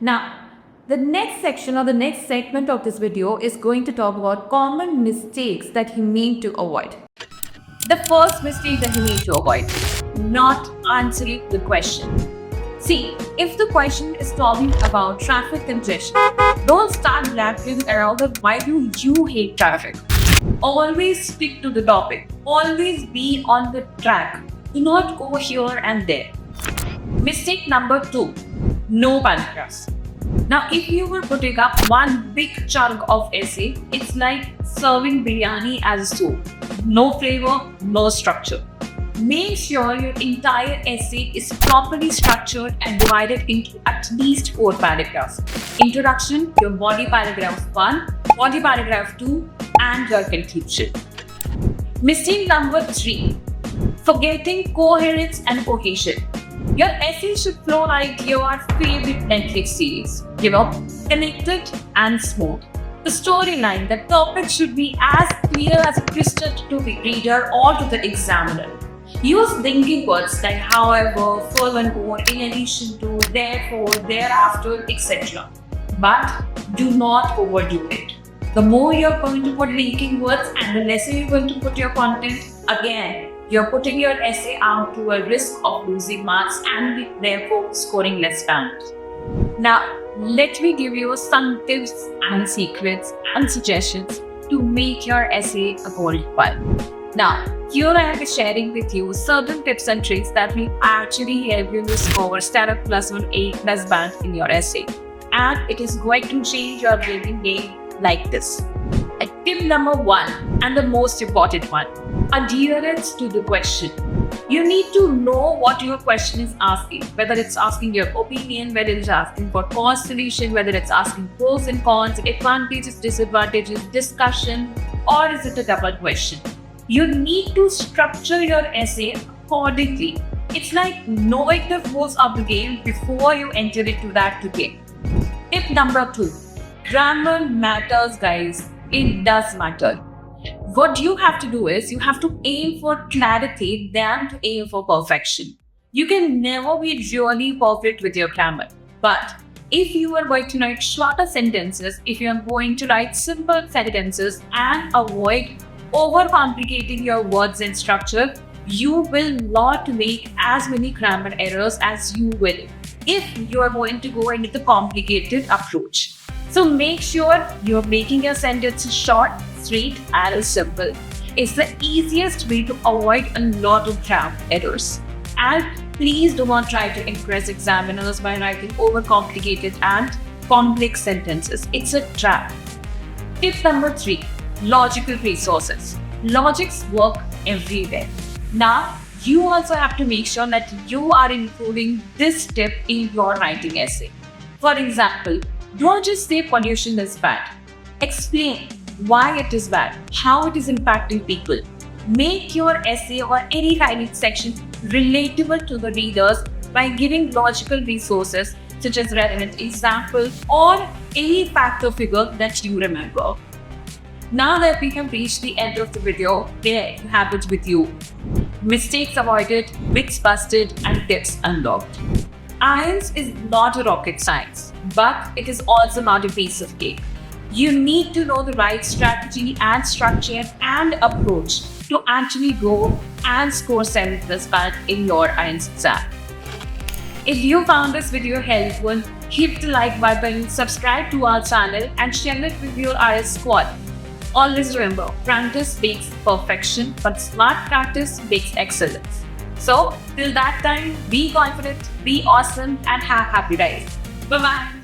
Now, the next section or the next segment of this video is going to talk about common mistakes that you need to avoid. The first mistake that you need to avoid, not answering the question. See, if the question is talking about traffic congestion, don't start blabbering around the why do you hate traffic. Always stick to the topic. Always be on the track. Do not go here and there. Mistake number 2, no paragraphs. Now, if you were putting up one big chunk of essay, it's like serving biryani as a soup. No flavor, no structure. Make sure your entire essay is properly structured and divided into at least 4 paragraphs. Introduction, your body paragraph 1, body paragraph 2, and your conclusion. Mistake number 3, forgetting coherence and cohesion. Your essay should flow like your favorite Netflix series, connected and smooth. The storyline, the topic should be as clear as crystal to the reader or to the examiner. Use linking words like however, furthermore, in addition to, therefore, thereafter, etc. But do not overdo it. The more you're going to put linking words and the lesser you're going to put your content, again, you're putting your essay out to a risk of losing marks and therefore scoring less points. Now, let me give you some tips and secrets and suggestions to make your essay a gold one. Now, here I am sharing with you certain tips and tricks that will actually help you to score Standard Plus or A+ band in your essay. And it is going to change your grading game like this. Tip number 1 and the most important one, adherence to the question. You need to know what your question is asking, whether it's asking your opinion, whether it's asking for cause solution, whether it's asking pros and cons, advantages, disadvantages, discussion, or is it a double question? You need to structure your essay accordingly. It's like knowing the rules of the game before you enter into that game. Tip number 2, grammar matters, guys. It does matter. What you have to do is you have to aim for clarity than to aim for perfection. You can never be really perfect with your grammar. But if you are going to write shorter sentences, if you are going to write simple sentences and avoid overcomplicating your words and structure, you will not make as many grammar errors as you will if you are going to go into the complicated approach. So make sure you're making your sentences short, sweet, and simple. It's the easiest way to avoid a lot of grammar errors. And please do not try to impress examiners by writing overcomplicated and complex sentences. It's a trap. Tip number 3, logical resources. Logics work everywhere. Now, you also have to make sure that you are including this tip in your writing essay. For example, don't just say pollution is bad. Explain why it is bad, how it is impacting people. Make your essay or any writing section relatable to the readers by giving logical resources such as relevant examples or any fact or figure that you remember. Now that we have reached the end of the video, there you have it with you. Mistakes avoided, myths busted, and tips unlocked. IELTS is not a rocket science, but it is also not a piece of cake. You need to know the right strategy and structure and approach to actually go and score 7+ band in your IELTS exam. If you found this video helpful, hit the like button, subscribe to our channel, and share it with your IELTS squad. Always remember, practice makes perfection, but smart practice makes excellence. So, till that time, be confident, be awesome, and have happy days. Bye-bye.